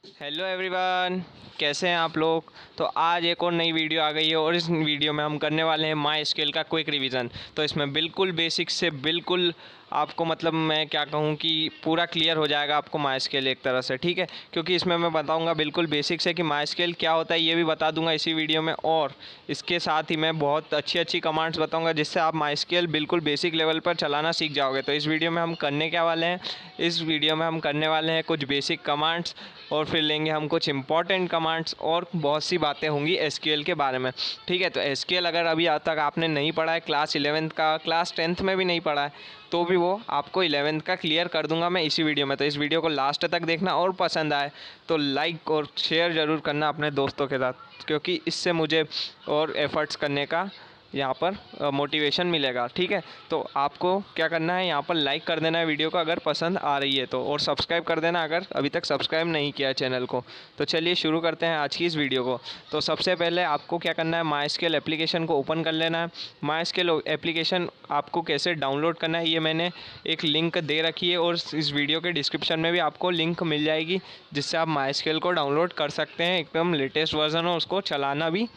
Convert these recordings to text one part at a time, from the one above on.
Hello everyone, कैसे हैं आप लोग। तो आज एक और नई वीडियो आ गई है और इस वीडियो में हम करने वाले हैं माई स्केल का क्विक रिवीजन। तो इसमें बिल्कुल बेसिक से बिल्कुल आपको मतलब मैं क्या कहूँ कि पूरा क्लियर हो जाएगा आपको माई स्केल एक तरह से, ठीक है। क्योंकि इसमें मैं बताऊँगा बिल्कुल बेसिक से कि माई स्केल क्या होता है, ये भी बता दूँगा इसी वीडियो में। और इसके साथ ही मैं बहुत अच्छी अच्छी कमांड्स बताऊँगा जिससे आप माई स्केल बिल्कुल बेसिक लेवल पर चलाना सीख जाओगे। तो इस वीडियो में हम करने क्या वाले हैं, इस वीडियो में हम करने वाले हैं कुछ बेसिक कमांड्स और फिर लेंगे हम कुछ इंपॉर्टेंट कमांड्स और बहुत सी बातें होंगी एसक्यूएल के बारे में, ठीक है। तो एसक्यूएल अगर अभी आज तक आपने नहीं पढ़ा है, क्लास 11th का, क्लास 10th में भी नहीं पढ़ा है, तो भी वो आपको 11th का क्लियर कर दूंगा मैं इसी वीडियो में। तो इस वीडियो को लास्ट तक देखना और पसंद आए तो लाइक और शेयर ज़रूर करना अपने दोस्तों के साथ, क्योंकि इससे मुझे और एफ़र्ट्स करने का यहाँ पर मोटिवेशन मिलेगा, ठीक है। तो आपको क्या करना है, यहाँ पर लाइक कर देना है वीडियो को अगर पसंद आ रही है तो, और सब्सक्राइब कर देना अगर अभी तक सब्सक्राइब नहीं किया है चैनल को। तो चलिए शुरू करते हैं आज की इस वीडियो को। तो सबसे पहले आपको क्या करना है, माई स्केल एप्लीकेशन को ओपन कर लेना है। माई स्केल एप्लीकेशन आपको कैसे डाउनलोड करना है ये मैंने एक लिंक दे रखी है और इस वीडियो के डिस्क्रिप्शन में भी आपको लिंक मिल जाएगी, जिससे आप माई स्केल को डाउनलोड कर सकते हैं। एकदम लेटेस्ट वर्जन हो, उसको चलाना भी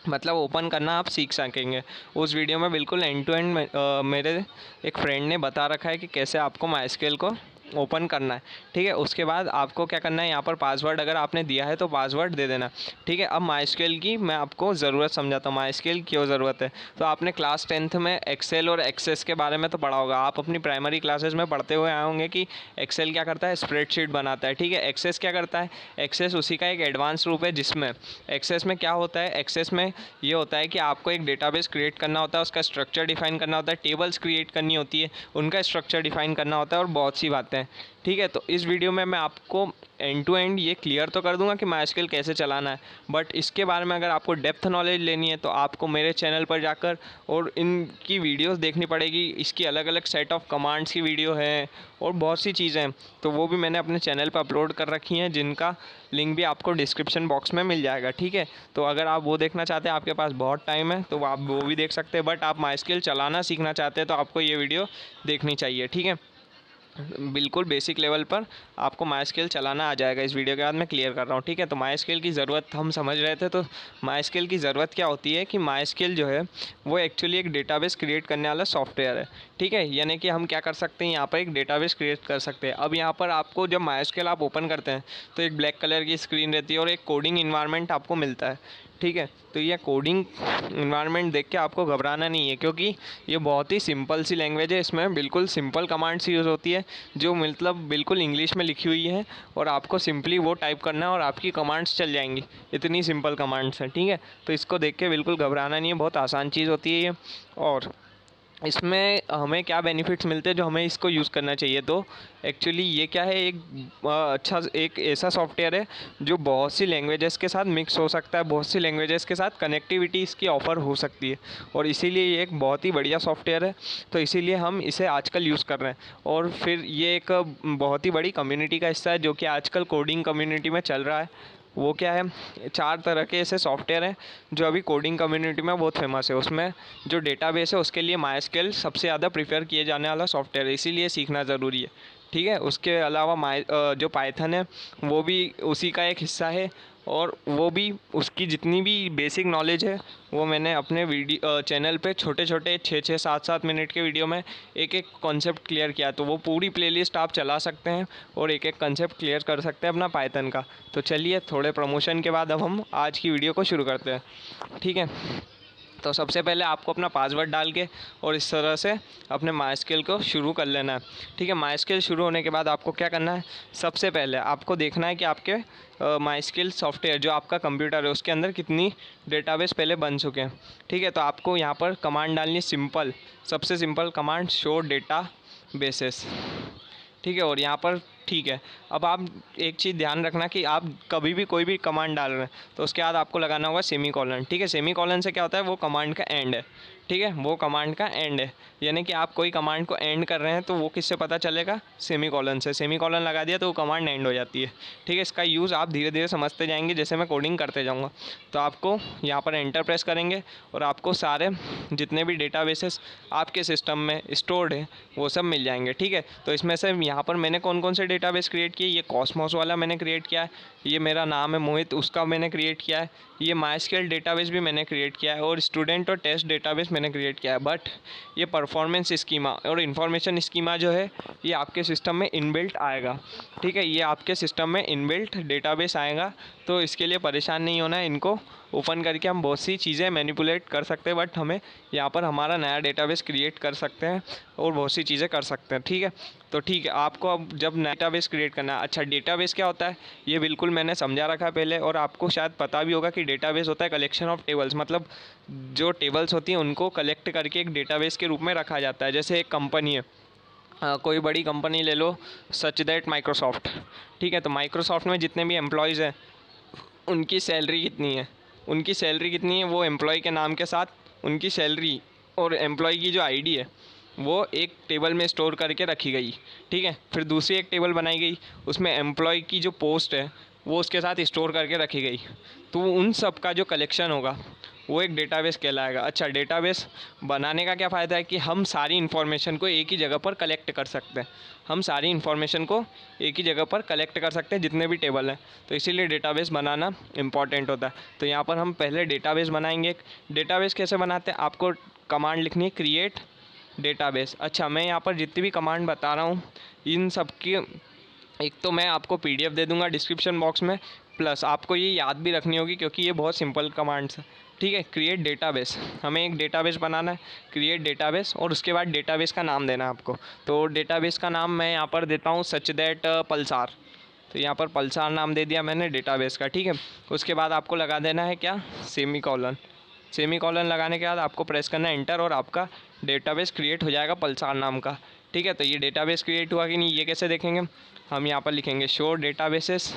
मतलब ओपन करना आप सीख सकेंगे। उस वीडियो में बिल्कुल एंड टू एंड मेरे एक फ्रेंड ने बता रखा है कि कैसे आपको माई स्केल को ओपन करना है, ठीक है। उसके बाद आपको क्या करना है, यहाँ पर पासवर्ड अगर आपने दिया है तो पासवर्ड दे देना, ठीक है। अब माई स्केल की मैं आपको ज़रूरत समझाता हूँ, माई स्केल क्यों ज़रूरत है। तो आपने क्लास 10th में एक्सेल और एक्सेस के बारे में तो पढ़ा होगा, आप अपनी प्राइमरी क्लासेस में पढ़ते हुए आए होंगे कि एक्सेल क्या करता है, स्प्रेडशीट बनाता है, ठीक है। एक्सेस क्या करता है, एक्सेस उसी का एक एडवांस रूप है, जिसमें एक्सेस में क्या होता है, एक्सेस में ये होता है कि आपको एक डेटाबेस क्रिएट करना होता है, उसका स्ट्रक्चर डिफाइन करना होता है, टेबल्स क्रिएट करनी होती है, उनका स्ट्रक्चर डिफाइन करना होता है और बहुत सी बातें, ठीक है। तो इस वीडियो में मैं आपको एंड टू एंड ये क्लियर तो कर दूंगा कि माई स्केल कैसे चलाना है, बट इसके बारे में अगर आपको डेप्थ नॉलेज लेनी है तो आपको मेरे चैनल पर जाकर और इनकी वीडियोस देखनी पड़ेगी। इसकी अलग अलग सेट ऑफ कमांड्स की वीडियो है और बहुत सी चीज़ें हैं, तो वो भी मैंने अपने चैनल पर अपलोड कर रखी हैं, जिनका लिंक भी आपको डिस्क्रिप्शन बॉक्स में मिल जाएगा, ठीक है। तो अगर आप वो देखना चाहते हैं, आपके पास बहुत टाइम है, तो आप वो भी देख सकते हैं। बट आप माई स्केल चलाना सीखना चाहते हैं तो आपको ये वीडियो देखनी चाहिए, ठीक है। बिल्कुल बेसिक लेवल पर आपको माई स्केल चलाना आ जाएगा। इस वीडियो के बाद मैं क्लियर कर रहा हूँ, ठीक है। तो माई स्केल की ज़रूरत हम समझ रहे थे, तो माई स्केल की ज़रूरत क्या होती है कि माई स्केल जो है वो एक्चुअली एक डेटाबेस क्रिएट करने वाला सॉफ्टवेयर है, ठीक है। यानी कि हम क्या कर सकते हैं, यहाँ पर एक डेटाबेस क्रिएट कर सकते हैं। अब यहाँ पर आपको जब माई स्केल आप ओपन करते हैं तो एक ब्लैक कलर की स्क्रीन रहती है और एक कोडिंग इन्वायरमेंट आपको मिलता है, ठीक है। तो ये कोडिंग इन्वायरमेंट देख के आपको घबराना नहीं है, क्योंकि ये बहुत ही सिंपल सी लैंग्वेज है। इसमें बिल्कुल सिंपल कमांड्स यूज़ होती है जो मतलब बिल्कुल इंग्लिश में लिखी हुई है, और आपको सिंपली वो टाइप करना है और आपकी कमांड्स चल जाएंगी। इतनी सिंपल कमांड्स हैं, ठीक है। तो इसको देख के बिल्कुल घबराना नहीं है, बहुत आसान चीज़ होती है ये। और इसमें हमें क्या बेनिफिट्स मिलते हैं जो हमें इसको यूज़ करना चाहिए। तो एक्चुअली ये क्या है, एक अच्छा एक ऐसा सॉफ्टवेयर है जो बहुत सी लैंग्वेजेस के साथ मिक्स हो सकता है, बहुत सी लैंग्वेजेस के साथ कनेक्टिविटी इसकी ऑफ़र हो सकती है, और इसीलिए ये एक बहुत ही बढ़िया सॉफ्टवेयर है। तो इसीलिए हम इसे आजकल यूज़ कर रहे हैं, और फिर ये एक बहुत ही बड़ी कम्युनिटी का हिस्सा है जो कि आजकल कोडिंग कम्युनिटी में चल रहा है। वो क्या है, 4 तरह के ऐसे सॉफ्टवेयर हैं जो अभी कोडिंग कम्युनिटी में बहुत फेमस है। उसमें जो डेटाबेस है उसके लिए माई स्केल सबसे ज़्यादा प्रीफर किए जाने वाला सॉफ्टवेयर है, इसीलिए सीखना ज़रूरी है, ठीक है। उसके अलावा जो पाइथन है वो भी उसी का एक हिस्सा है, और वो भी उसकी जितनी भी बेसिक नॉलेज है वो मैंने अपने वीडियो चैनल पे छोटे छोटे 6-6 7-7 मिनट के वीडियो में एक एक कॉन्सेप्ट क्लियर किया। तो वो पूरी प्लेलिस्ट आप चला सकते हैं और एक एक कॉन्सेप्ट क्लियर कर सकते हैं अपना पाइथन का। तो चलिए थोड़े प्रमोशन के बाद अब हम आज की वीडियो को शुरू करते हैं, ठीक है। तो सबसे पहले आपको अपना पासवर्ड डाल के और इस तरह से अपने माई स्केल को शुरू कर लेना है, ठीक है। माई स्केल शुरू होने के बाद आपको क्या करना है, सबसे पहले आपको देखना है कि आपके माई स्केल सॉफ्टवेयर जो आपका कंप्यूटर है उसके अंदर कितनी डेटाबेस पहले बन चुके हैं, ठीक है। तो आपको यहाँ पर कमांड डालनी सिंपल, सबसे simple command, show data bases, ठीक है। और यहाँ पर ठीक है, अब आप एक चीज़ ध्यान रखना कि आप कभी भी कोई भी कमांड डाल रहे हैं तो उसके बाद आपको लगाना होगा सेमी कॉलन, ठीक है। सेमी कॉलन से क्या होता है, वो कमांड का एंड है, ठीक है, वो कमांड का एंड है। यानी कि आप कोई कमांड को एंड कर रहे हैं तो वो किससे पता चलेगा, सेमी कॉलन से। सेमी कॉलन लगा दिया तो वो कमांड एंड हो जाती है, ठीक है। इसका यूज़ आप धीरे धीरे समझते जाएंगे जैसे मैं कोडिंग करते जाऊँगा। तो आपको यहाँ पर एंटर प्रेस करेंगे और आपको सारे जितने भी डेटाबेसेस आपके सिस्टम में स्टोर्ड है वो सब मिल जाएंगे, ठीक है। तो इसमें से यहाँ पर मैंने कौन कौन से डेटाबेस क्रिएट किए, ये कॉस्मोस वाला मैंने क्रिएट किया है, ये मेरा नाम है मोहित, उसका मैंने क्रिएट किया है, ये माइस्क्यूएल डेटाबेस भी मैंने क्रिएट किया है, और स्टूडेंट और टेस्ट डेटाबेस मैंने क्रिएट किया है। बट ये परफॉर्मेंस स्कीमा और इन्फॉर्मेशन स्कीमा जो है ये आपके सिस्टम में इनबिल्ट आएगा, ठीक है, ये आपके सिस्टम में इनबिल्ट डेटाबेस आएगा। तो इसके लिए परेशान नहीं होना है, इनको ओपन करके हम बहुत सी चीज़ें मैनिपुलेट कर सकते हैं, बट हमें यहाँ पर हमारा नया डेटाबेस क्रिएट कर सकते हैं और बहुत सी चीज़ें कर सकते हैं, ठीक है। तो ठीक है, आपको अब जब डेटाबेस क्रिएट करना है, अच्छा डेटाबेस क्या होता है ये बिल्कुल मैंने समझा रखा है पहले, और आपको शायद पता भी होगा कि डेटाबेस होता है कलेक्शन ऑफ टेबल्स, मतलब जो टेबल्स होती हैं उनको कलेक्ट करके एक डेटाबेस के रूप में रखा जाता है। जैसे एक कंपनी है, कोई बड़ी कंपनी ले लो, सच दैट माइक्रोसॉफ्ट, ठीक है, तो माइक्रोसॉफ्ट में जितने भी एम्प्लॉयज़ हैं उनकी सैलरी कितनी है, उनकी सैलरी कितनी है वो एम्प्लॉय के नाम के साथ उनकी सैलरी और एम्प्लॉय की जो आईडी है वो एक टेबल में स्टोर करके रखी गई, ठीक है। फिर दूसरी एक टेबल बनाई गई, उसमें एम्प्लॉय की जो पोस्ट है वो उसके साथ स्टोर करके रखी गई, तो उन सब का जो कलेक्शन होगा वो एक डेटाबेस कहलाएगा। अच्छा, डेटाबेस बनाने का क्या फ़ायदा है कि हम सारी इन्फॉर्मेशन को एक ही जगह पर कलेक्ट कर सकते हैं, हम सारी इन्फॉर्मेशन को एक ही जगह पर कलेक्ट कर सकते हैं जितने भी टेबल हैं, तो इसीलिए डेटाबेस बनाना इम्पॉर्टेंट होता है। तो यहाँ पर हम पहले डेटाबेस बनाएंगे। डेटाबेस कैसे बनाते हैं, आपको कमांड लिखनी है क्रिएट डेटाबेस। अच्छा, मैं यहाँ पर जितनी भी कमांड बता रहा हूँ इन सब की एक तो मैं आपको PDF दे दूँगा डिस्क्रिप्शन बॉक्स में, प्लस आपको ये याद भी रखनी होगी क्योंकि ये बहुत सिंपल कमांड्स है, ठीक है। क्रिएट डेटाबेस, हमें एक डेटाबेस बनाना है, क्रिएट डेटाबेस, और उसके बाद डेटाबेस का नाम देना है आपको। तो डेटाबेस का नाम मैं यहाँ पर देता हूँ सच दैट पल्सार, तो यहाँ पर पल्सार नाम दे दिया मैंने डेटाबेस का, ठीक है। उसके बाद आपको लगा देना है क्या, सेमीकॉलन। सेमीकॉलन लगाने के बाद आपको प्रेस करना है एंटर, और आपका डेटाबेस क्रिएट हो जाएगा पल्सार नाम का, ठीक है। तो ये डेटाबेस क्रिएट हुआ कि नहीं ये कैसे देखेंगे, हम यहाँ पर लिखेंगे शो डेटाबेसेस,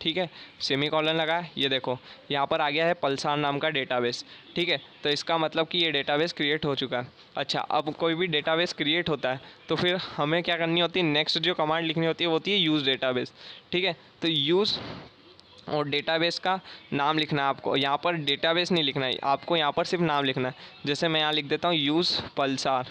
ठीक है, सेमीकॉलन लगा है, ये देखो यहाँ पर आ गया है पल्सार नाम का डेटाबेस, ठीक है। तो इसका मतलब कि ये डेटाबेस क्रिएट हो चुका है। अच्छा, अब कोई भी डेटाबेस क्रिएट होता है तो फिर हमें क्या करनी होती है, नेक्स्ट जो कमांड लिखनी होती है वो होती है यूज़ डेटाबेस, ठीक है। तो यूज़ और डेटाबेस का नाम लिखना है आपको, यहाँ पर डेटाबेस नहीं लिखना है आपको, यहाँ पर सिर्फ नाम लिखना है। जैसे मैं यहाँ लिख देता हूँ यूज़ पल्सार,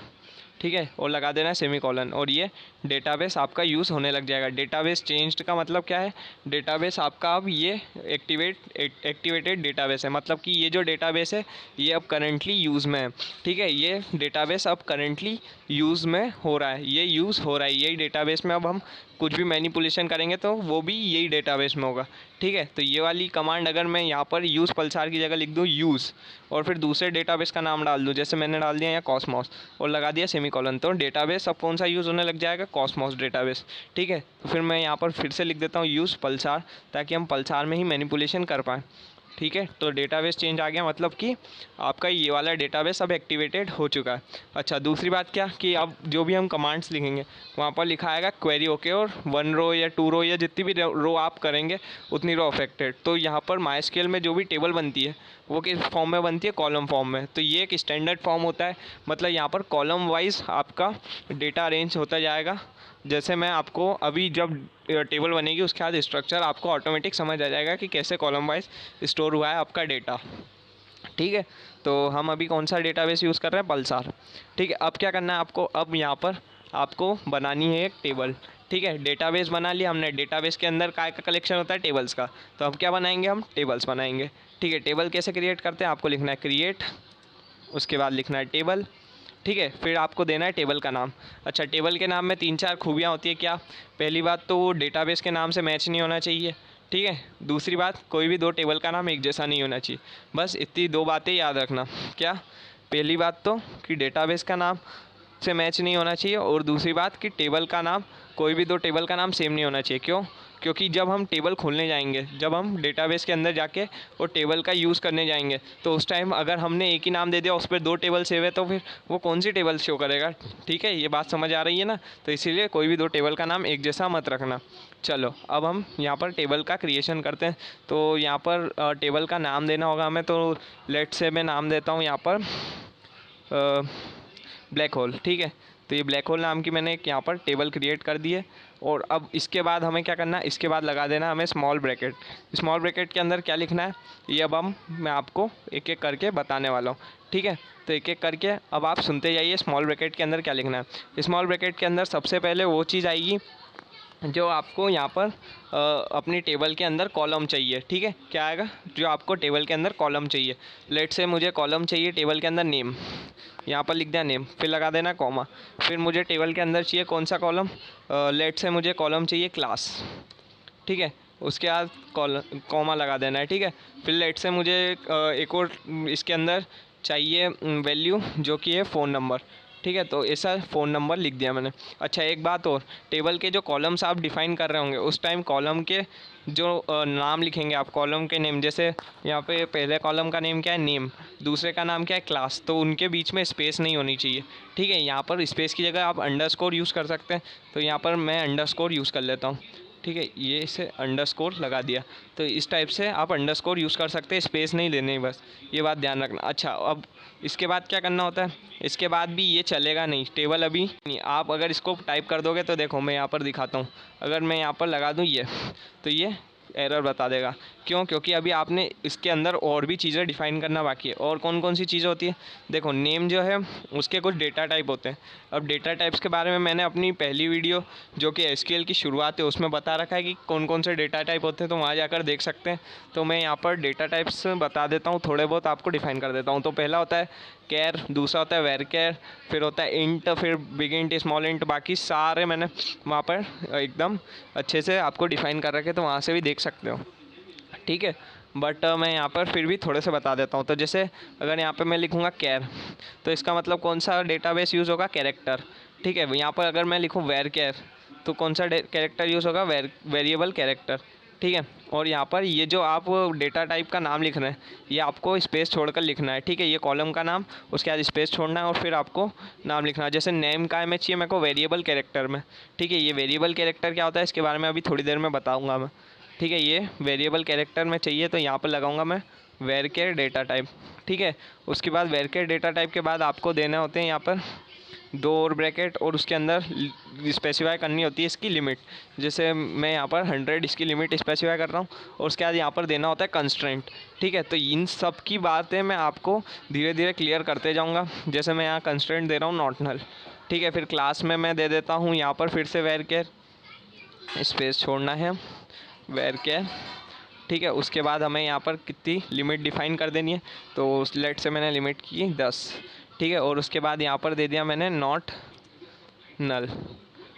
ठीक है, और लगा देना है सेमीकॉलन, और ये डेटाबेस आपका यूज़ होने लग जाएगा। डेटाबेस चेंज्ड का मतलब क्या है, डेटाबेस आपका अब ये एक्टिवेटेड डेटाबेस है, मतलब कि ये जो डेटाबेस है ये अब करंटली यूज़ में है, ठीक है। ये डेटाबेस अब करंटली यूज़ में हो रहा है, ये यूज़ हो रहा है, यही डेटाबेस में अब हम कुछ भी मैनिपुलेशन करेंगे तो वो भी यही डेटाबेस में होगा, ठीक है। तो ये वाली कमांड अगर मैं यहाँ पर यूज़ पल्सार की जगह लिख दूँ यूज़, और फिर दूसरे डेटाबेस का नाम डाल दूँ, जैसे मैंने डाल दिया यहाँ कॉस्मोस और लगा दिया सेमीकॉलन, तो डेटाबेस अब कौन सा यूज़ होने लग जाएगा, कॉस्मोस डेटाबेस, ठीक है। तो फिर मैं यहाँ पर फिर से लिख देता हूँ यूज़ पल्सार, ताकि हम पल्सार में ही मैनिपुलेशन कर पाएँ, ठीक है। तो डेटाबेस चेंज आ गया, मतलब कि आपका ये वाला डेटाबेस अब एक्टिवेटेड हो चुका है। अच्छा, दूसरी बात क्या कि अब जो भी हम कमांड्स लिखेंगे वहाँ पर लिखा आएगा क्वेरी ओके, और 1 रो या 2 रो या जितनी भी रो आप करेंगे उतनी रो अफेक्टेड। तो यहाँ पर माइस्क्यूएल में जो भी टेबल बनती है वो किस फॉर्म में बनती है, कॉलम फॉर्म में। तो ये एक स्टैंडर्ड फॉर्म होता है, मतलब यहाँ पर कॉलम वाइज आपका डेटा अरेंज होता जाएगा। जैसे मैं आपको अभी जब टेबल बनेगी उसके बाद स्ट्रक्चर आपको ऑटोमेटिक समझ आ जाएगा कि कैसे कॉलम वाइज स्टोर हुआ है आपका डेटा, ठीक है। तो हम अभी कौन सा डेटाबेस यूज़ कर रहे हैं, पल्सार, ठीक है। अब क्या करना है आपको, अब यहाँ पर आपको बनानी है एक टेबल, ठीक है। डेटाबेस बना लिया हमने, डेटाबेस के अंदर काय का कलेक्शन होता है, टेबल्स का। तो अब क्या बनाएंगे, हम टेबल्स बनाएंगे, ठीक है। टेबल कैसे क्रिएट करते हैं, आपको लिखना है क्रिएट, उसके बाद लिखना है टेबल, ठीक है। फिर आपको देना है टेबल का नाम। अच्छा, टेबल के नाम में 3-4 खूबियाँ होती है क्या, पहली बात तो वो डेटाबेस के नाम से मैच नहीं होना चाहिए, ठीक है। दूसरी बात, कोई भी 2 टेबल का नाम एक जैसा नहीं होना चाहिए, बस इतनी 2 बातें याद रखना। क्या, पहली बात तो कि डेटाबेस का नाम से मैच नहीं होना चाहिए, और दूसरी बात कि टेबल का नाम, कोई भी 2 टेबल का नाम सेम नहीं होना चाहिए। क्यों, क्योंकि जब हम टेबल खोलने जाएंगे, जब हम डेटाबेस के अंदर जाके वो टेबल का यूज़ करने जाएंगे, तो उस टाइम अगर हमने एक ही नाम दे दिया, उस पर 2 टेबल सेव है, तो फिर वो कौन सी टेबल शो करेगा, ठीक है। ये बात समझ आ रही है ना, तो इसीलिए कोई भी 2 टेबल का नाम एक जैसा मत रखना। चलो, अब हम यहाँ पर टेबल का क्रिएशन करते हैं। तो यहाँ पर टेबल का नाम देना होगा हमें, तो लेट से मैं नाम देता हूँ यहाँ पर ब्लैक होल, ठीक है। तो ये ब्लैक होल नाम की मैंने एक यहाँ पर टेबल क्रिएट कर दी है, और अब इसके बाद हमें क्या करना है, इसके बाद लगा देना हमें स्मॉल ब्रैकेट। स्मॉल ब्रैकेट के अंदर क्या लिखना है ये अब मैं आपको एक एक करके बताने वाला हूँ, ठीक है। तो एक एक करके अब आप सुनते जाइए स्मॉल ब्रैकेट के अंदर क्या लिखना है। स्मॉल ब्रैकेट के अंदर सबसे पहले वो चीज़ आएगी जो आपको यहाँ पर अपनी टेबल के अंदर कॉलम चाहिए, ठीक है। क्या आएगा, जो आपको टेबल के अंदर कॉलम चाहिए। लेट से मुझे कॉलम चाहिए टेबल के अंदर नेम, यहाँ पर लिख दिया नेम, फिर लगा देना कॉमा। फिर मुझे टेबल के अंदर चाहिए कौन सा कॉलम, लेट से मुझे कॉलम चाहिए क्लास, ठीक है। उसके बाद कॉमा लगा देना है, ठीक है। फिर लेट से मुझे एक और इसके अंदर चाहिए वैल्यू जो कि है फ़ोन नंबर, ठीक है। तो ऐसा फ़ोन नंबर लिख दिया मैंने। अच्छा एक बात और, टेबल के जो कॉलम्स आप डिफ़ाइन कर रहे होंगे उस टाइम कॉलम के जो नाम लिखेंगे आप, कॉलम के नेम, जैसे यहाँ पे पहले कॉलम का नेम क्या है नेम, दूसरे का नाम क्या है क्लास, तो उनके बीच में स्पेस नहीं होनी चाहिए, ठीक है। यहाँ पर स्पेस की जगह आप अंडरस्कोर यूज़ कर सकते हैं, तो यहाँ पर मैं अंडरस्कोर यूज़ कर लेता हूँ, ठीक है। ये इसे अंडरस्कोर लगा दिया। तो इस टाइप से आप अंडरस्कोर यूज़ कर सकते हैं, स्पेस नहीं लेने, बस ये बात ध्यान रखना। अच्छा अब इसके बाद क्या करना होता है, इसके बाद भी ये चलेगा नहीं, टेबल अभी नहीं। आप अगर इसको टाइप कर दोगे तो देखो मैं यहाँ पर दिखाता हूँ, अगर मैं यहाँ पर लगा दूँ ये, तो ये एरर बता देगा। क्यों, क्योंकि अभी आपने इसके अंदर और भी चीज़ें डिफ़ाइन करना बाकी है। और कौन कौन सी चीज़ें होती है, देखो नेम जो है उसके कुछ डेटा टाइप होते हैं। अब डेटा टाइप्स के बारे में मैंने अपनी पहली वीडियो जो कि एसक्यूएल की शुरुआत है उसमें बता रखा है कि कौन कौन से डेटा टाइप होते हैं, तो वहाँ जाकर देख सकते हैं। तो मैं यहाँ पर डेटा टाइप्स बता देता हूँ, थोड़े बहुत आपको डिफ़ाइन कर देता हूँ। तो पहला होता है कैर, दूसरा होता है वेर कैर, फिर होता है इंट, फिर बिग इंट, स्मॉल इंट, बाकी सारे मैंने वहाँ पर एकदम अच्छे से आपको डिफ़ाइन कर रखे, तो वहाँ से भी देख सकते हो, ठीक है। बट मैं यहाँ पर फिर भी थोड़े से बता देता हूँ। तो जैसे अगर यहाँ पे मैं लिखूँगा कैर, तो इसका मतलब कौन सा डेटाबेस यूज़ होगा, कैरेक्टर, ठीक है। यहाँ पर अगर मैं लिखूँ वेर कैर, तो कौन सा कैरेक्टर यूज़ होगा, वेरिएबल कैरेक्टर, ठीक है। और यहाँ पर ये जो आप डेटा टाइप का नाम लिख रहे हैं ये आपको स्पेस छोड़कर लिखना है, ठीक है। ये कॉलम का नाम, उसके बाद स्पेस छोड़ना है और फिर आपको नाम लिखना है। जैसे नेम का है मैं चाहिए मेरे को वेरिएबल कैरेक्टर में, ठीक है। ये वेरिएबल कैरेक्टर क्या होता है इसके बारे में अभी थोड़ी देर में बताऊँगा मैं, ठीक है। ये वेरिएबल कैरेक्टर में चाहिए तो यहाँ पर लगाऊंगा मैं वेर केयर डेटा टाइप, ठीक है। उसके बाद वेर केयर डेटा टाइप के बाद आपको देने होते हैं यहाँ पर 2 और ब्रैकेट, और उसके अंदर स्पेसिफाई करनी होती है इसकी लिमिट। जैसे मैं यहाँ पर 100 इसकी लिमिट स्पेसिफाई कर रहा हूँ, और उसके बाद यहाँ पर देना होता है कंस्ट्रेंट, ठीक है। तो इन सब की बातें मैं आपको धीरे धीरे क्लियर करते जाऊँगा। जैसे मैं यहाँ कंस्ट्रेंट दे रहा हूँ नॉट नल, ठीक है। फिर क्लास में मैं दे देता हूँ यहाँ पर फिर से वेर केयर, स्पेस छोड़ना है, वेर केयर, ठीक है। उसके बाद हमें यहाँ पर कितनी लिमिट डिफ़ाइन कर देनी है, तो लेट से मैंने लिमिट की 10, ठीक है। और उसके बाद यहाँ पर दे दिया मैंने नॉट नल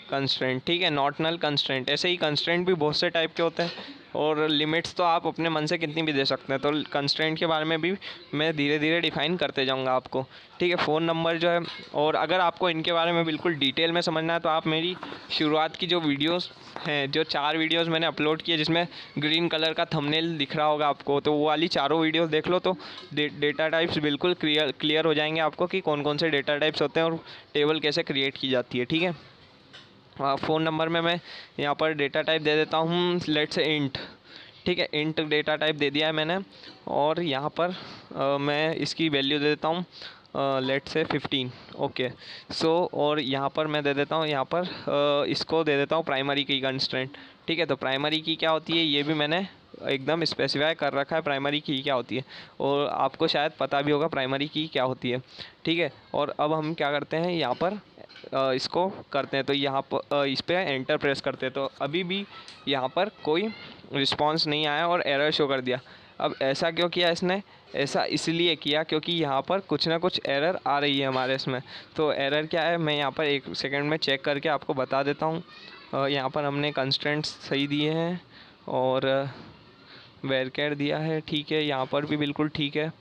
कंस्ट्रेंट, ठीक है। नॉट नल कंस्ट्रेंट, ऐसे ही कंस्ट्रेंट भी बहुत से टाइप के होते हैं, और लिमिट्स तो आप अपने मन से कितनी भी दे सकते हैं। तो कंस्ट्रेंट के बारे में भी मैं धीरे धीरे डिफ़ाइन करते जाऊंगा आपको, ठीक है। फ़ोन नंबर जो है, और अगर आपको इनके बारे में बिल्कुल डिटेल में समझना है तो आप मेरी शुरुआत की जो वीडियोस हैं, जो 4 वीडियोस मैंने अपलोड किए जिसमें ग्रीन कलर का थंबनेल दिख रहा होगा आपको, तो वो वाली चारों वीडियोस देख लो, तो डेटा टाइप्स बिल्कुल क्लियर हो जाएंगे आपको कि कौन कौन से डेटा टाइप्स होते हैं और टेबल कैसे क्रिएट की जाती है, ठीक है। फ़ोन नंबर में मैं यहाँ पर डेटा टाइप दे देता हूँ लेट से इंट, ठीक है। इंट डेटा टाइप दे दिया है मैंने, और यहाँ पर मैं इसकी वैल्यू दे देता हूँ लेट से 15, ओके। सो और यहाँ पर मैं दे देता हूँ, यहाँ पर इसको दे देता हूँ प्राइमरी की कंस्ट्रेंट, ठीक है। तो प्राइमरी की क्या होती है ये भी मैंने एकदम स्पेसिफाई कर रखा है, प्राइमरी की क्या होती है, और आपको शायद पता भी होगा प्राइमरी की क्या होती है, ठीक है। और अब हम क्या करते हैं यहाँ पर इसको करते हैं, तो यहाँ पर इस पर एंटर प्रेस करते हैं, तो अभी भी यहाँ पर कोई रिस्पांस नहीं आया और एरर शो कर दिया। अब ऐसा क्यों किया इसने, ऐसा इसलिए किया क्योंकि यहाँ पर कुछ ना कुछ एरर आ रही है हमारे इसमें। तो एरर क्या है मैं यहाँ पर 1 सेकंड में चेक करके आपको बता देता हूँ। यहाँ पर हमने कंस्ट्रेंट्स सही दिए हैं और वेरकेर दिया है, ठीक है। यहाँ पर भी बिल्कुल ठीक है,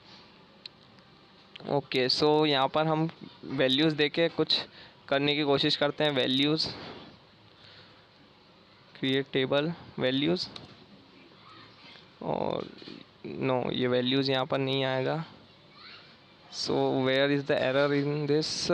ओके। सो यहाँ पर हम वैल्यूज़ देके कुछ करने की कोशिश करते हैं। वैल्यूज़, क्रिएट टेबल वैल्यूज़, और नो ये वैल्यूज़ यहाँ पर नहीं आएगा। So where is the error in this,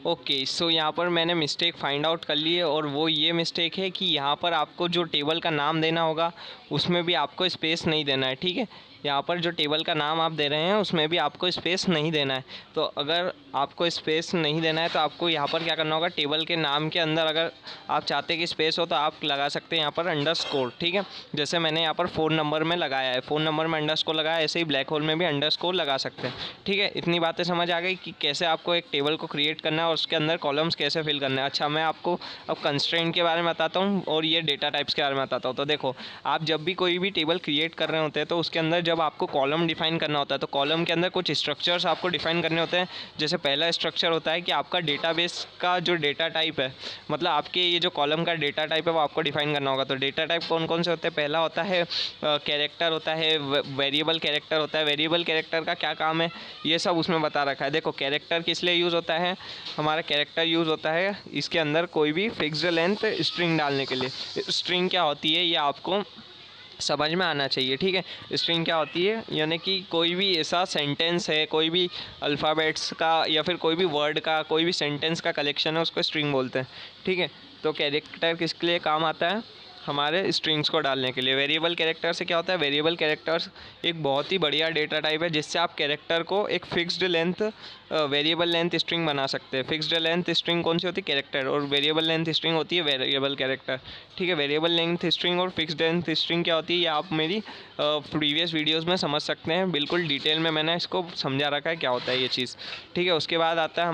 okay. So यहाँ पर मैंने मिस्टेक फाइंड आउट कर ली है, और वो ये मिस्टेक है कि यहाँ पर आपको जो टेबल का नाम देना होगा उसमें भी आपको स्पेस नहीं देना है, ठीक है। यहाँ पर जो टेबल का नाम आप दे रहे हैं उसमें भी आपको स्पेस नहीं देना है। तो अगर आपको स्पेस नहीं देना है तो आपको यहाँ पर क्या करना होगा, टेबल के नाम के अंदर अगर आप चाहते कि स्पेस हो तो आप लगा सकते हैं यहाँ पर अंडरस्कोर, ठीक है। जैसे मैंने यहाँ पर फ़ोन नंबर में लगाया है, फ़ोन नंबर में अंडरस्कोर लगाया, ऐसे ही ब्लैक होल में भी अंडरस्कोर लगा सकते हैं, ठीक है। इतनी बातें समझ आ गई कि कैसे आपको एक टेबल को क्रिएट करना है और उसके अंदर कॉलम्स कैसे फिल करना है। अच्छा, मैं आपको अब कंस्ट्रेंट के बारे में बताता हूँ और ये डेटा टाइप्स के बारे में बताता हूँ। तो देखो, आप जब भी कोई भी टेबल क्रिएट कर रहे होते हैं तो उसके अंदर जब आपको कॉलम डिफाइन करना होता है तो कॉलम के अंदर कुछ स्ट्रक्चर्स आपको डिफाइन करने होते हैं। जैसे पहला स्ट्रक्चर होता है कि आपका डेटाबेस का जो डेटा टाइप है, मतलब आपके ये जो कॉलम का डेटा टाइप है वो आपको डिफाइन करना होगा। तो डेटा टाइप कौन कौन से होते हैं? पहला होता है कैरेक्टर होता है, वेरिएबल कैरेक्टर होता है। वेरिएबल कैरेक्टर का क्या काम है ये सब उसमें बता रखा है। देखो, कैरेक्टर किस लिए यूज़ होता है? हमारा कैरेक्टर यूज़ होता है इसके अंदर कोई भी फिक्स्ड लेंथ स्ट्रिंग डालने के लिए। स्ट्रिंग क्या होती है ये आपको समझ में आना चाहिए, ठीक है। स्ट्रिंग क्या होती है, यानी कि कोई भी ऐसा सेंटेंस है, कोई भी अल्फ़ाबेट्स का या फिर कोई भी वर्ड का, कोई भी सेंटेंस का कलेक्शन है, उसको स्ट्रिंग बोलते हैं, ठीक है। तो कैरेक्टर किसके लिए काम आता है? हमारे स्ट्रिंग्स को डालने के लिए। वेरिएबल कैरेक्टर से क्या होता है? वेरिएबल कैरेक्टर्स एक बहुत ही बढ़िया डेटा टाइप है जिससे आप कैरेक्टर को एक fixed length variable length string बना सकते हैं। फिक्स्ड लेंथ स्ट्रिंग कौन सी होती है? कैरेक्टर। और वेरिएबल लेंथ स्ट्रिंग होती है वेरिएबल कैरेक्टर, ठीक है। वेरिएबल लेंथ स्ट्रिंग और फिक्स्ड लेंथ स्ट्रिंग क्या होती है ये आप मेरी प्रीवियस वीडियोज़ में समझ सकते हैं। बिल्कुल डिटेल में मैंने इसको समझा रखा है क्या होता है ये चीज़, ठीक है। उसके बाद आता है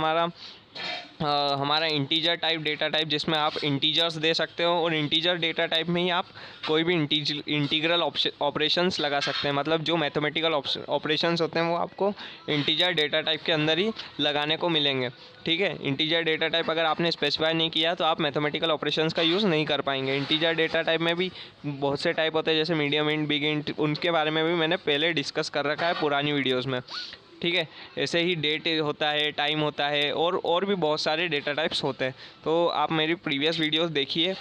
हमारा इंटीजर टाइप डेटा टाइप, जिसमें आप इंटीजर्स दे सकते हो और इंटीजर डेटा टाइप में ही आप कोई भी इंटीग्रल ऑपरेशंस लगा सकते हैं। मतलब जो मैथमेटिकल ऑपरेशंस होते हैं वो आपको इंटीजर डेटा टाइप के अंदर ही लगाने को मिलेंगे, ठीक है। इंटीजर डेटा टाइप अगर आपने स्पेसिफाई नहीं किया तो आप मैथमेटिकल ऑपरेशंस का यूज़ नहीं कर पाएंगे। इंटीजर डेटा टाइप में भी बहुत से टाइप होते हैं, जैसे मीडियम इंट, बिग इंट, उनके बारे में भी मैंने पहले डिस्कस कर रखा है पुरानी वीडियोज़ में, ठीक है। ऐसे ही डेट होता है, टाइम होता है और भी बहुत सारे डेटा टाइप्स होते हैं। तो आप मेरी प्रीवियस वीडियोस देखिए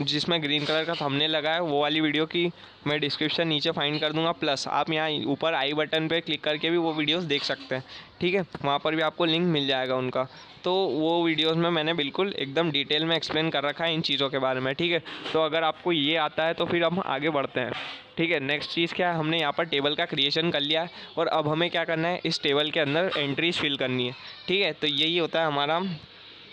जिसमें ग्रीन कलर का थंबनेल लगा है, वो वाली वीडियो की मैं डिस्क्रिप्शन नीचे फाइंड कर दूंगा। प्लस आप यहाँ ऊपर आई बटन पे क्लिक करके भी वो वीडियोस देख सकते हैं, ठीक है। वहाँ पर भी आपको लिंक मिल जाएगा उनका। तो वो वीडियोस में मैंने बिल्कुल एकदम डिटेल में एक्सप्लेन कर रखा है इन चीज़ों के बारे में, ठीक है। तो अगर आपको ये आता है तो फिर हम आगे बढ़ते हैं, ठीक है। नेक्स्ट चीज़ क्या है, हमने यहाँ पर टेबल का क्रिएशन कर लिया है और अब हमें क्या करना है, इस टेबल के अंदर एंट्रीज फिल करनी है, ठीक है। तो यही होता है हमारा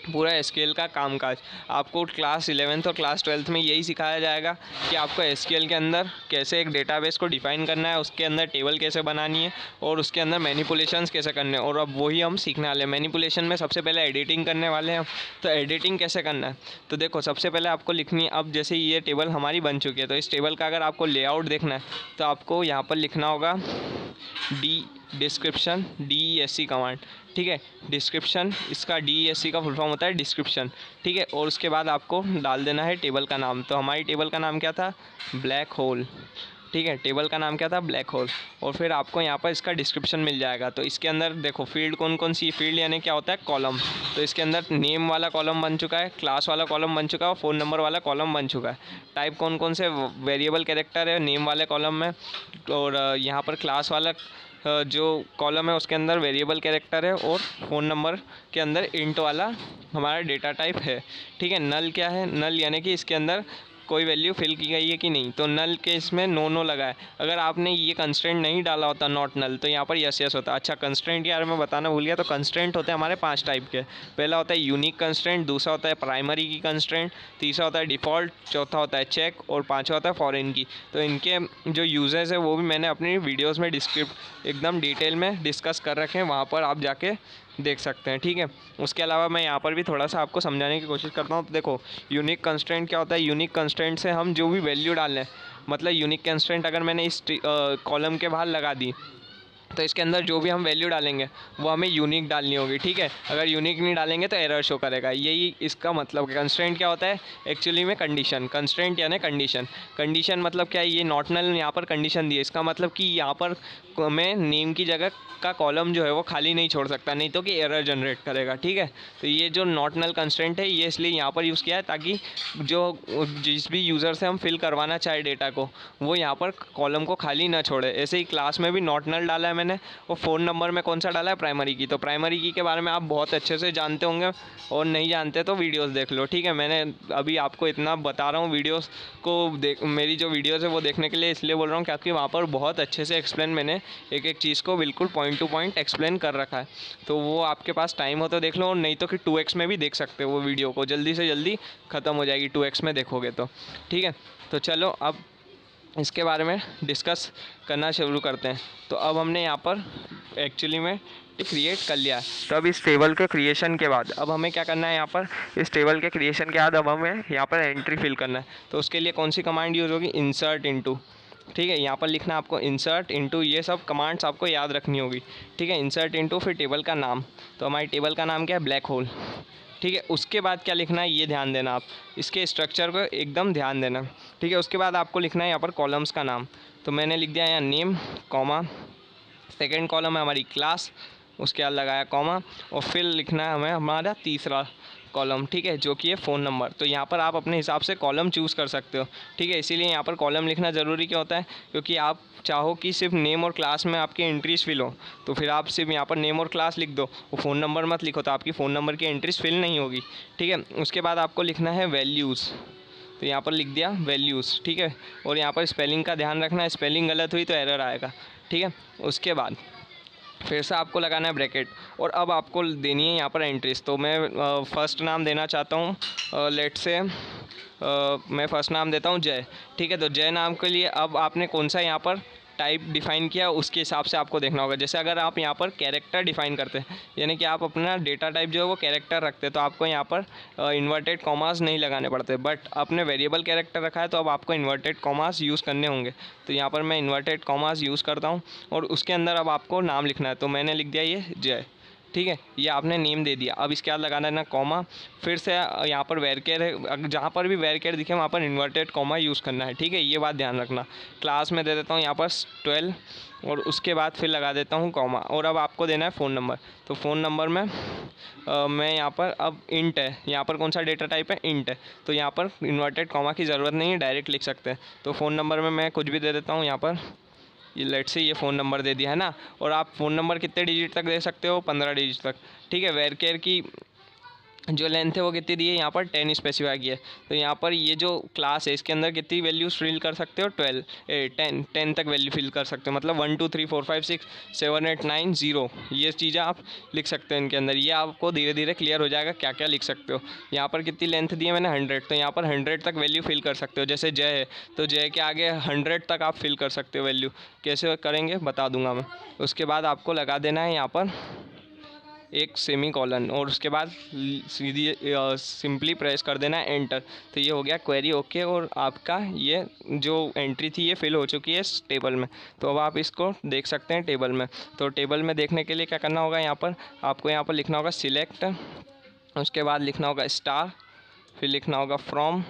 पूरा एसक्यूएल का कामकाज। आपको क्लास 11th और क्लास 12th में यही सिखाया जाएगा कि आपको एसक्यूएल के अंदर कैसे एक डेटाबेस को डिफाइन करना है, उसके अंदर टेबल कैसे बनानी है और उसके अंदर मैनिपुलेशंस कैसे करने हैं। और अब वही हम सीखने वाले हैं। मैनिपुलेशन में सबसे पहले एडिटिंग करने वाले हैं। तो एडिटिंग कैसे करना है, तो देखो सबसे पहले आपको लिखनी है, अब जैसे ये टेबल हमारी बन चुकी है तो इस टेबल का अगर आपको लेआउट देखना है तो आपको यहाँ पर लिखना होगा डिस्क्रिप्शन, DESC कमांड, ठीक है। डिस्क्रिप्शन, इसका DESC का फुल फॉर्म होता है डिस्क्रिप्शन, ठीक है। और उसके बाद आपको डाल देना है टेबल का नाम। तो हमारी टेबल का नाम क्या था? ब्लैक होल, ठीक है। टेबल का नाम क्या था? Black hole. और फिर आपको यहाँ पर इसका डिस्क्रिप्शन मिल जाएगा। तो इसके अंदर देखो फील्ड कौन कौन सी, फील्ड यानी क्या होता है? कॉलम। तो इसके अंदर नेम वाला कॉलम बन चुका है, क्लास वाला कॉलम बन चुका है और फ़ोन नंबर वाला कॉलम बन चुका है। टाइप कौन कौन से? वेरिएबल कैरेक्टर है नेम वाले कॉलम में, और यहाँ पर क्लास वाला जो कॉलम है उसके अंदर वेरिएबल कैरेक्टर है और फ़ोन नंबर के अंदर इंट वाला हमारा डेटा टाइप है, ठीक है। नल क्या है? नल यानी कि इसके अंदर कोई वैल्यू फिल की गई है कि नहीं। तो नल के इसमें नो लगा है। अगर आपने ये कंस्ट्रेंट नहीं डाला होता नॉट नल तो यहाँ पर यस होता। अच्छा, कंस्ट्रेंट के बारे में बताना भूल गया। तो कंस्ट्रेंट होते हैं हमारे 5 टाइप के। पहला होता है यूनिक कंस्ट्रेंट, दूसरा होता है प्राइमरी की कंस्ट्रेंट, तीसरा होता है डिफ़ॉल्ट, चौथा होता है चेक और पाँचवा होता है फॉरेन की। तो इनके जो यूजेस है वो भी मैंने अपनी वीडियोज़ में एकदम डिटेल में डिस्कस कर रखे हैं, वहाँ पर आप जाके देख सकते हैं, ठीक है। उसके अलावा मैं यहाँ पर भी थोड़ा सा आपको समझाने की कोशिश करता हूँ। तो देखो यूनिक कंस्ट्रेंट क्या होता है? यूनिक कंस्ट्रेंट से हम जो भी वैल्यू डाल लें, मतलब यूनिक कंस्ट्रेंट अगर मैंने इस कॉलम के बाहर लगा दी तो इसके अंदर जो भी हम वैल्यू डालेंगे वो हमें यूनिक डालनी होगी, ठीक है। अगर यूनिक नहीं डालेंगे तो एरर शो करेगा। यही इसका मतलब है। कंस्ट्रेंट क्या होता है एक्चुअली में? कंडीशन। कंस्ट्रेंट यानी कंडीशन। कंडीशन मतलब क्या है? ये नॉट नल यहाँ पर कंडीशन दी है, इसका मतलब कि यहाँ पर मैं नेम की जगह का कॉलम जो है वो खाली नहीं छोड़ सकता, नहीं तो कि एरर जनरेट करेगा, ठीक है। तो ये जो नॉट नल कंस्ट्रेंट है ये इसलिए यहाँ पर यूज़ किया है ताकि जिस भी यूज़र से हम फिल करवाना चाहे डेटा को वो यहाँ पर कॉलम को खाली ना छोड़े। ऐसे ही क्लास में भी नॉट नल डाला है मैंने, और फ़ोन नंबर में कौन सा डाला है, प्राइमरी की। तो प्राइमरी की के बारे में आप बहुत अच्छे से जानते होंगे, और नहीं जानते तो वीडियोस देख लो, ठीक है। मैंने अभी आपको इतना बता रहा हूँ, वीडियोस को मेरी जो वीडियोस है वो देखने के लिए इसलिए बोल रहा हूँ क्योंकि वहाँ पर बहुत अच्छे से एक्सप्लेन मैंने एक एक चीज़ को बिल्कुल पॉइंट टू पॉइंट एक्सप्लेन कर रखा है। तो वो आपके पास टाइम हो तो देख लो, और नहीं तो कि 2x में भी देख सकते हो वो वीडियो को, जल्दी से जल्दी ख़त्म हो जाएगी 2x में देखोगे तो, ठीक है। तो चलो अब इसके बारे में डिस्कस करना शुरू करते हैं। तो अब हमने यहाँ पर एक्चुअली में क्रिएट कर लिया है। तो अब इस टेबल के क्रिएशन के बाद अब हमें क्या करना है, यहाँ पर इस टेबल के क्रिएशन के बाद अब हमें यहाँ पर एंट्री फिल करना है। तो उसके लिए कौन सी कमांड यूज़ होगी, इंसर्ट इनटू, ठीक है। यहाँ पर लिखना आपको इंसर्ट इनटू, ये सब कमांड्स आपको याद रखनी होगी, ठीक है। इंसर्ट इनटू, फिर टेबल का नाम, तो हमारी टेबल का नाम क्या है, ब्लैक होल, ठीक है। उसके बाद क्या लिखना है ये ध्यान देना, आप इसके स्ट्रक्चर को एकदम ध्यान देना, ठीक है। उसके बाद आपको लिखना है यहाँ पर कॉलम्स का नाम। तो मैंने लिख दिया यहाँ नेम कॉमा, सेकेंड कॉलम है हमारी क्लास, उसके बाद लगाया कॉमा, और फिर लिखना है हमें हमारा तीसरा कॉलम, ठीक है, जो कि है फ़ोन नंबर। तो यहाँ पर आप अपने हिसाब से कॉलम चूज़ कर सकते हो, ठीक है। इसीलिए यहाँ पर कॉलम लिखना ज़रूरी क्यों होता है, क्योंकि आप चाहो कि सिर्फ नेम और क्लास में आपकी एंट्रीज फिल हो, तो फिर आप सिर्फ यहाँ पर नेम और क्लास लिख दो, वो फ़ोन नंबर मत लिखो, तो आपकी फ़ोन नंबर की एंट्रीज फिल नहीं होगी, ठीक है। उसके बाद आपको लिखना है वैल्यूज़, तो यहाँ पर लिख दिया वैल्यूज़, ठीक है। और यहाँ पर स्पेलिंग का ध्यान रखना है, स्पेलिंग गलत हुई तो एरर आएगा, ठीक है। उसके बाद फिर से आपको लगाना है ब्रैकेट, और अब आपको देनी है यहाँ पर एंट्रीज। तो मैं फ़र्स्ट नाम देना चाहता हूँ, लेट से मैं फ़र्स्ट नाम देता हूँ जय, ठीक है। तो जय नाम के लिए अब आपने कौन सा यहाँ पर टाइप डिफ़ाइन किया, उसके हिसाब से आपको देखना होगा। जैसे अगर आप यहाँ पर कैरेक्टर डिफ़ाइन करते हैं, यानी कि आप अपना डेटा टाइप जो है वो कैरेक्टर रखते हैं, तो आपको यहाँ पर इन्वर्टेड कॉमास नहीं लगाने पड़ते। बट आपने वेरिएबल कैरेक्टर रखा है तो अब आपको इन्वर्टेड कॉमास यूज़ करने होंगे। तो यहाँ पर मैं इन्वर्टेड कॉमास यूज़ करता हूँ, और उसके अंदर अब आपको नाम लिखना है। तो मैंने लिख दिया ये जय, ठीक है, ये आपने नेम दे दिया। अब इसके बाद लगाना है ना कॉमा, फिर से यहाँ पर वेरकेयर है, जहाँ पर भी वेरकेयर दिखे वहाँ पर इन्वर्टेड कॉमा यूज़ करना है, ठीक है। ये बात ध्यान रखना। क्लास में दे देता हूँ यहाँ पर 12, और उसके बाद फिर लगा देता हूँ कॉमा, और अब आपको देना है फ़ोन नंबर। तो फ़ोन नंबर में मैं यहाँ पर अब इंट है, यहाँ पर कौन सा डेटा टाइप है, इंट है, तो यहाँ पर इन्वर्टेड कॉमा की ज़रूरत नहीं है, डायरेक्ट लिख सकते हैं। तो फ़ोन नंबर में मैं कुछ भी दे देता हूँ यहाँ पर, ये लेट से ये फ़ोन नंबर दे दिया है ना। और आप फ़ोन नंबर कितने डिजिट तक दे सकते हो, 15 डिजिट तक, ठीक है। वेरकेयर की जो लेंथ है वो कितनी दी है, यहाँ पर 10 स्पेसिफाई की है। तो यहाँ पर ये जो क्लास है इसके अंदर कितनी वैल्यूज़ फिल कर सकते हो, 10 तक वैल्यू फिल कर सकते हो, मतलब 1 2 3 4 5 6 7 8 9 0, ये चीज़ें आप लिख सकते हो इनके अंदर। ये आपको धीरे धीरे क्लियर हो जाएगा क्या क्या लिख सकते हो। यहाँ पर कितनी लेंथ दी है मैंने, 100, तो यहाँ पर 100 तक वैल्यू फिल कर सकते हो। जैसे जय है तो जय के आगे 100 तक आप फिल कर सकते हो वैल्यू। कैसे करेंगे बता दूंगा मैं। उसके बाद आपको लगा देना है यहाँ पर एक सेमी कॉलन, और उसके बाद सीधी सिंपली प्रेस कर देना है एंटर। तो ये हो गया क्वेरी ओके, और आपका ये जो एंट्री थी ये फिल हो चुकी है इस टेबल में। तो अब आप इसको देख सकते हैं टेबल में। तो टेबल में देखने के लिए क्या करना होगा, यहाँ पर आपको यहाँ पर लिखना होगा सिलेक्ट, उसके बाद लिखना होगा स्टार, फिर लिखना होगा फ्रॉम,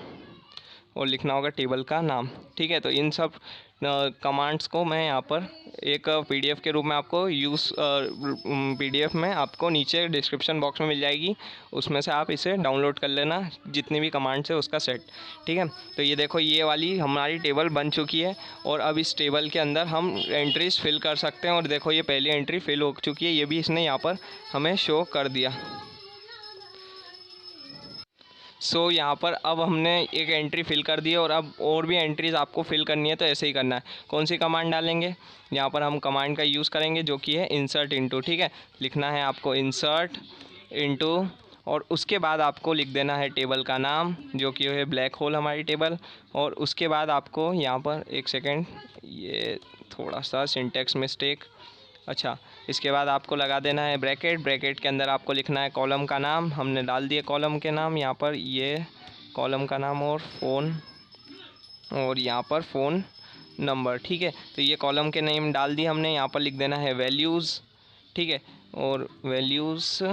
और लिखना होगा टेबल का नाम, ठीक है। तो इन सब कमांड्स को मैं यहाँ पर एक पीडीएफ के रूप में आपको पीडीएफ में आपको नीचे डिस्क्रिप्शन बॉक्स में मिल जाएगी, उसमें से आप इसे डाउनलोड कर लेना, जितनी भी कमांड्स है उसका सेट, ठीक है। तो ये देखो ये वाली हमारी टेबल बन चुकी है, और अब इस टेबल के अंदर हम एंट्रीज फिल कर सकते हैं। और देखो ये पहली एंट्री फिल हो चुकी है, ये भी इसने यहाँ पर हमें शो कर दिया। सो यहाँ पर अब हमने एक एंट्री फिल कर दी है, और अब और भी एंट्रीज़ आपको फिल करनी है तो ऐसे ही करना है। कौन सी कमांड डालेंगे, यहाँ पर हम कमांड का यूज़ करेंगे जो कि है इंसर्ट इनटू, ठीक है। लिखना है आपको इंसर्ट इनटू, और उसके बाद आपको लिख देना है टेबल का नाम जो कि है ब्लैक होल हमारी टेबल। और उसके बाद आपको यहाँ पर एक सेकेंड, ये थोड़ा सा सिंटेक्स मिस्टेक, अच्छा, इसके बाद आपको लगा देना है ब्रैकेट। ब्रैकेट के अंदर आपको लिखना है कॉलम का नाम, हमने डाल दिए कॉलम के नाम यहाँ पर, ये कॉलम का नाम और फ़ोन, और यहाँ पर फ़ोन नंबर, ठीक है। तो ये कॉलम के नेम डाल दिए हमने। यहाँ पर लिख देना है वैल्यूज़, ठीक है, और वैल्यूज़,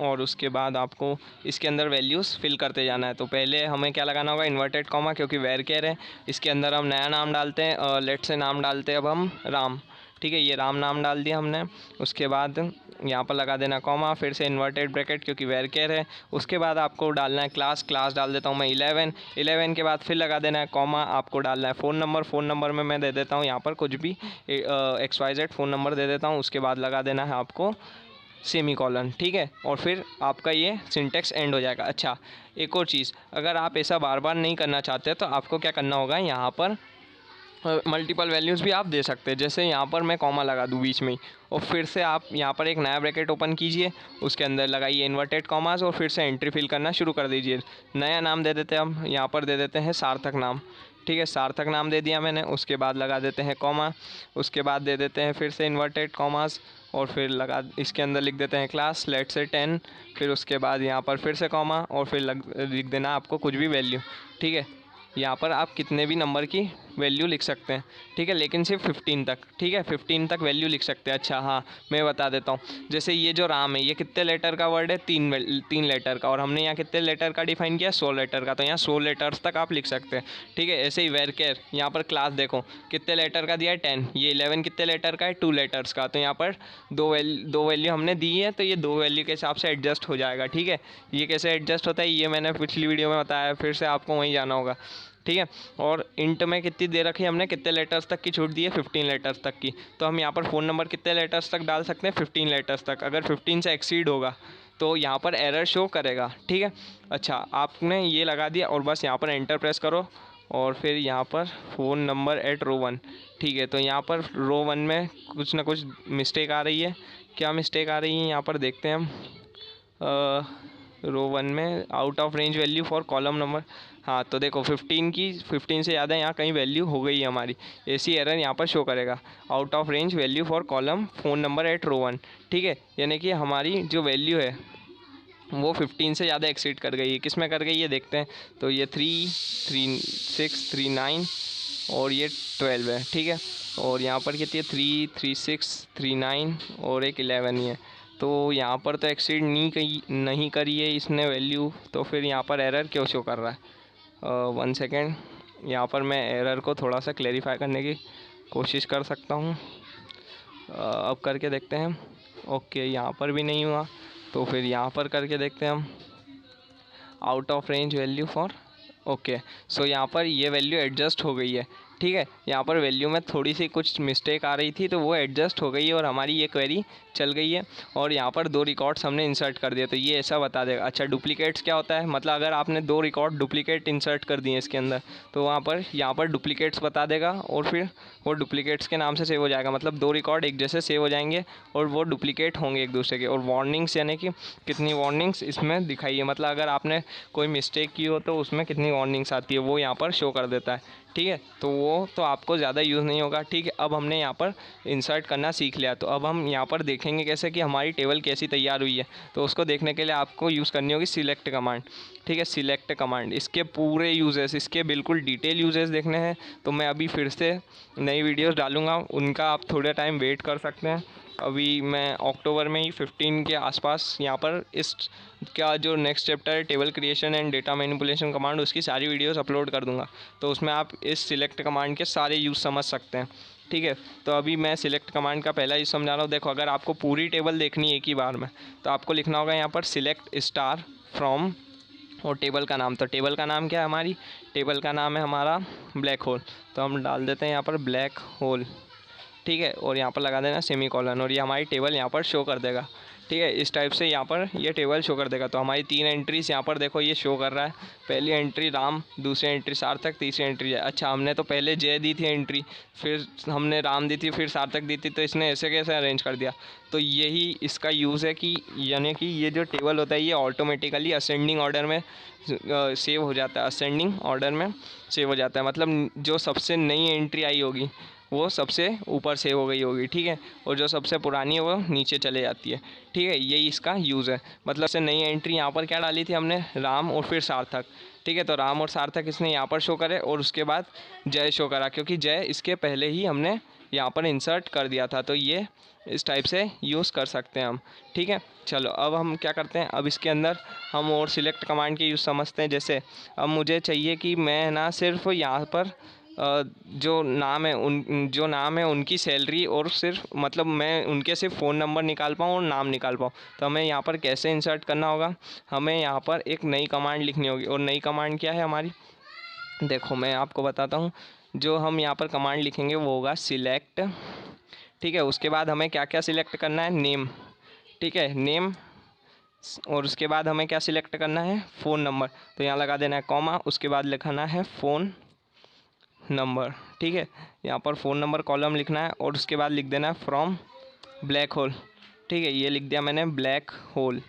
और उसके बाद आपको इसके अंदर वैल्यूज़ फिल करते जाना है। तो पहले हमें क्या लगाना होगा, इन्वर्टेड कॉमा, क्योंकि वेरकेयर है। इसके अंदर हम नया नाम डालते हैं, लेट से नाम डालते हैं अब हम राम, ठीक है। ये राम नाम डाल दिया हमने। उसके बाद यहाँ पर लगा देना कॉमा, फिर से इन्वर्टेड ब्रैकेट क्योंकि वेरकेयर है। उसके बाद आपको डालना है क्लास डाल देता हूँ मैं 11 के बाद फिर लगा देना है कॉमा, आपको डालना है फ़ोन नंबर में मैं दे देता हूँ यहाँ पर कुछ भी XYZ फ़ोन नंबर दे देता हूँ। उसके बाद लगा देना है आपको सेमीकोलन, ठीक है, और फिर आपका ये सिंटेक्स एंड हो जाएगा। अच्छा, एक और चीज़, अगर आप ऐसा बार बार नहीं करना चाहते तो आपको क्या करना होगा, यहाँ पर मल्टीपल वैल्यूज़ भी आप दे सकते हैं। जैसे यहाँ पर मैं कॉमा लगा दूँ बीच में ही, और फिर से आप यहाँ पर एक नया ब्रैकेट ओपन कीजिए, उसके अंदर लगाइए इन्वर्टेड कॉमास और फिर से एंट्री फिल करना शुरू कर दीजिए। नया नाम दे देते हैं हम, यहाँ पर दे देते हैं सार्थक नाम, ठीक है, सार्थक नाम दे दिया मैंने। उसके बाद लगा देते हैं कॉमा, उसके बाद दे देते हैं फिर से इन्वर्टेड कॉमास और फिर इसके अंदर लिख देते हैं क्लास लेट से 10, फिर उसके बाद यहाँ पर फिर से कॉमा और फिर लिख देना आपको कुछ भी वैल्यू, ठीक है। यहाँ पर आप कितने भी नंबर की वैल्यू लिख सकते हैं, ठीक है, लेकिन सिर्फ 15 तक, ठीक है, 15 तक वैल्यू लिख सकते हैं। अच्छा हाँ, मैं बता देता हूँ, जैसे ये जो राम है ये कितने लेटर का वर्ड है, 3 लेटर का, और हमने यहाँ कितने लेटर का डिफाइन किया, 100 लेटर का, तो यहाँ 100 लेटर्स तक आप लिख सकते हैं, ठीक है। ऐसे ही वेरकेयर, यहाँ पर क्लास देखो कितने लेटर का दिया है, 10, ये 11 कितने लेटर का है, 2 लेटर्स का, तो यहाँ पर दो वैल्यू हमने दी है, तो ये 2 वैल्यू के हिसाब से एडजस्ट हो जाएगा, ठीक है। ये कैसे एडजस्ट होता है ये मैंने पिछली वीडियो में बताया, फिर से आपको वहीं जाना होगा, ठीक है। और इंट में कितनी दे रखी है हमने, कितने लेटर्स तक की छूट दी है, 15 लेटर्स तक की, तो हम यहाँ पर फ़ोन नंबर कितने लेटर्स तक डाल सकते हैं, 15 लेटर्स तक। अगर 15 से एक्सीड होगा तो यहाँ पर एरर शो करेगा, ठीक है। अच्छा, आपने ये लगा दिया और बस यहाँ पर एंटर प्रेस करो और फिर यहाँ पर फ़ोन नंबर एट रो 1, ठीक है। तो यहाँ पर रो 1 में कुछ ना कुछ मिस्टेक आ रही है, क्या मिस्टेक आ रही है यहाँ पर देखते हैं हम। रो 1 में out of range value for column number, हाँ तो देखो 15 से ज़्यादा यहाँ कहीं वैल्यू हो गई है हमारी, ऐसी एरर यहाँ पर शो करेगा, out of range value for column phone number at row 1, ठीक है। यानी कि हमारी जो वैल्यू है वो 15 से ज़्यादा एक्सीड कर गई है। किस में कर गई है देखते हैं, तो ये 3, 3, 6, 3, 9 और ये 12 है, ठीक है। और यहाँ पर कितनी है, 3, 3, 6, 3, 9 और एक 11 ही है, तो यहाँ पर तो एक्सीड नहीं करी है इसने वैल्यू, तो फिर यहाँ पर एरर क्यों शो कर रहा है। 1 सेकेंड, यहाँ पर मैं एरर को थोड़ा सा क्लेरिफाई करने की कोशिश कर सकता हूँ। अब करके देखते हैं। ओके, यहाँ पर भी नहीं हुआ, तो फिर यहाँ पर करके देखते हैं हम, out of range value for, okay. So यहाँ पर ये वैल्यू एडजस्ट हो गई है, ठीक है। यहाँ पर वैल्यू में थोड़ी सी कुछ मिस्टेक आ रही थी तो वो एडजस्ट हो गई है और हमारी ये क्वेरी चल गई है। और यहाँ पर 2 रिकॉर्ड्स हमने इंसर्ट कर दिए, तो ये ऐसा बता देगा। अच्छा, डुप्लीकेट्स क्या होता है, मतलब अगर आपने 2 रिकॉर्ड डुप्लीकेट इंसर्ट कर दिए इसके अंदर, तो यहाँ पर डुप्लीकेट्स बता देगा और फिर वो डुप्लीकेट्स के नाम से सेव हो जाएगा, मतलब 2 रिकॉर्ड एक जैसे सेव हो जाएंगे और वो डुप्लीकेट होंगे एक दूसरे के। और वार्निंग्स यानी कि कितनी वार्निंग्स इसमें दिखाई है, मतलब अगर आपने कोई मिस्टेक की हो तो उसमें कितनी वार्निंग्स आती है वो यहाँ पर शो कर देता है, ठीक है। तो वो तो आपको ज़्यादा यूज़ नहीं होगा, ठीक है। अब हमने यहाँ पर इंसर्ट करना सीख लिया, तो अब हम यहाँ पर देखेंगे कैसे कि हमारी टेबल कैसी तैयार हुई है। तो उसको देखने के लिए आपको यूज़ करनी होगी सिलेक्ट कमांड, ठीक है। सिलेक्ट कमांड, इसके पूरे यूजेस, इसके बिल्कुल डिटेल यूजेस देखने हैं तो मैं अभी फिर से नई वीडियोस डालूँगा, उनका आप थोड़ा टाइम वेट कर सकते हैं। अभी मैं अक्टूबर में ही 15 के आसपास यहाँ पर इस का जो नेक्स्ट चैप्टर है table creation and data manipulation command, उसकी सारी वीडियोस अपलोड कर दूंगा, तो उसमें आप इस सिलेक्ट कमांड के सारे यूज़ समझ सकते हैं, ठीक है। तो अभी मैं सिलेक्ट कमांड का पहला यूज़ समझा रहा हूँ। देखो, अगर आपको पूरी टेबल देखनी है एक ही बार में तो आपको लिखना होगा यहाँ पर सिलेक्ट स्टार फ्रॉम और टेबल का नाम। तो टेबल का नाम क्या है, हमारी टेबल का नाम है हमारा ब्लैक होल, तो हम डाल देते हैं यहाँ पर ब्लैक होल, ठीक है। और यहाँ पर लगा देना सेमीकोलन और ये हमारी टेबल यहाँ पर शो कर देगा, ठीक है। इस टाइप से यहाँ पर ये टेबल शो कर देगा। तो हमारी 3 एंट्रीज यहाँ पर देखो ये शो कर रहा है। पहली एंट्री राम, दूसरी एंट्री सार्थक, तीसरी एंट्री जय। अच्छा, हमने तो पहले जय दी थी एंट्री, फिर हमने राम दी थी, फिर सार्थक दी थी, तो इसने ऐसे कैसे अरेंज कर दिया। तो यही इसका यूज़ है कि यानी कि ये जो टेबल होता है ये ऑटोमेटिकली असेंडिंग ऑर्डर में सेव हो जाता है, असेंडिंग ऑर्डर में सेव हो जाता है, मतलब जो सबसे नई एंट्री आई होगी वो सबसे ऊपर सेव हो गई होगी, ठीक है। और जो सबसे पुरानी है वो नीचे चले जाती है, ठीक है। यही इसका यूज़ है, मतलब से नई एंट्री यहाँ पर क्या डाली थी हमने, राम और फिर सार्थक, ठीक है। तो राम और सार्थक इसने यहाँ पर शो करे और उसके बाद जय शो करा, क्योंकि जय इसके पहले ही हमने यहाँ पर इंसर्ट कर दिया था। तो ये इस टाइप से यूज़ कर सकते हैं हम, ठीक है। चलो अब हम क्या करते हैं, अब इसके अंदर हम और सिलेक्ट कमांड के यूज़ समझते हैं। जैसे अब मुझे चाहिए कि मैं ना सिर्फ यहाँ पर जो नाम है उनकी सैलरी और सिर्फ मतलब मैं उनके सिर्फ फ़ोन नंबर निकाल पाऊँ और नाम निकाल पाऊँ। तो हमें यहाँ पर कैसे इंसर्ट करना होगा, हमें यहाँ पर एक नई कमांड लिखनी होगी। और नई कमांड क्या है हमारी, देखो मैं आपको बताता हूँ। जो हम यहाँ पर कमांड लिखेंगे वो होगा सिलेक्ट, ठीक है। उसके बाद हमें क्या क्या सिलेक्ट करना है, नेम, ठीक है, नेम। और उसके बाद हमें क्या सिलेक्ट करना है, फ़ोन नंबर। तो यहाँ लगा देना है कॉमा, उसके बाद लिखना है फ़ोन नंबर, ठीक है। यहाँ पर फ़ोन नंबर कॉलम लिखना है और उसके बाद लिख देना है फ्रॉम ब्लैक होल, ठीक है। ये लिख दिया मैंने ब्लैक होल।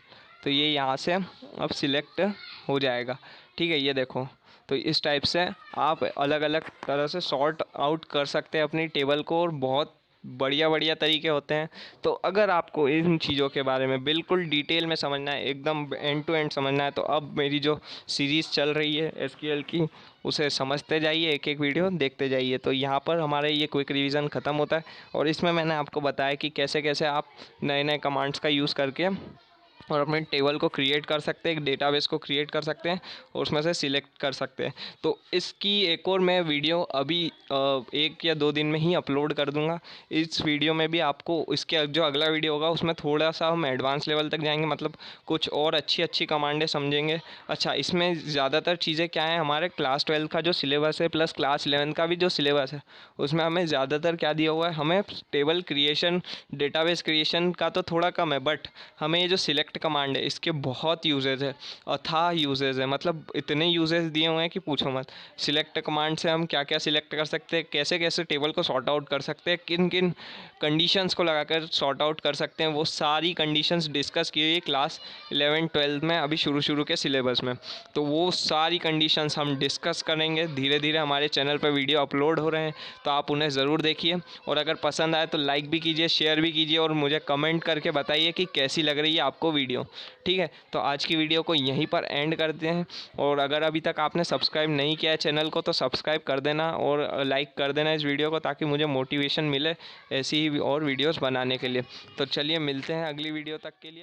तो ये यहाँ से अब सिलेक्ट हो जाएगा, ठीक है। ये देखो, तो इस टाइप से आप अलग अलग तरह से सॉर्ट आउट कर सकते हैं अपनी टेबल को, और बहुत बढ़िया बढ़िया तरीके होते हैं। तो अगर आपको इन चीज़ों के बारे में बिल्कुल डिटेल में समझना है, एकदम एंड टू एंड समझना है, तो अब मेरी जो सीरीज़ चल रही है एसक्यूएल की, उसे समझते जाइए, एक एक वीडियो देखते जाइए। तो यहाँ पर हमारे ये क्विक रिवीजन ख़त्म होता है, और इसमें मैंने आपको बताया कि कैसे कैसे आप नए नए कमांड्स का यूज़ करके और अपने टेबल को क्रिएट कर सकते हैं, एक डेटाबेस को क्रिएट कर सकते हैं और उसमें से सिलेक्ट कर सकते हैं। तो इसकी एक और मैं वीडियो अभी 1 या 2 दिन में ही अपलोड कर दूंगा। इस वीडियो में भी आपको, इसके जो अगला वीडियो होगा उसमें थोड़ा सा हम एडवांस लेवल तक जाएंगे, मतलब कुछ और अच्छी अच्छी कमांडें समझेंगे। अच्छा, इसमें ज़्यादातर चीज़ें क्या हैं, हमारे क्लास 12 का जो सिलेबस है प्लस क्लास 11 का भी जो सिलेबस है, उसमें हमें ज़्यादातर क्या दिया हुआ है, हमें टेबल क्रिएशन, डेटाबेस क्रिएशन का तो थोड़ा कम है, बट हमें ये जो सिलेक्ट कमांड है इसके बहुत यूजेज है, अथाह यूजेज है। मतलब इतने यूजेज दिए हुए हैं कि पूछो मत। सिलेक्ट कमांड से हम क्या क्या सिलेक्ट कर सकते हैं, कैसे कैसे टेबल को सॉर्ट आउट कर सकते हैं, किन किन कंडीशंस को लगाकर सॉर्ट आउट कर सकते हैं, वो सारी कंडीशंस डिस्कस की हुई क्लास 11-12 में, अभी शुरू के सिलेबस में। तो वो सारी कंडीशंस हम डिस्कस करेंगे। धीरे धीरे हमारे चैनल पर वीडियो अपलोड हो रहे हैं, तो आप उन्हें ज़रूर देखिए। और अगर पसंद आए तो लाइक भी कीजिए, शेयर भी कीजिए, और मुझे कमेंट करके बताइए कि कैसी लग रही है आपको वीडियो, ठीक है। तो आज की वीडियो को यहीं पर एंड करते हैं, और अगर अभी तक आपने सब्सक्राइब नहीं किया है चैनल को तो सब्सक्राइब कर देना और लाइक कर देना इस वीडियो को, ताकि मुझे मोटिवेशन मिले ऐसी ही और वीडियोस बनाने के लिए। तो चलिए मिलते हैं अगली वीडियो तक के लिए।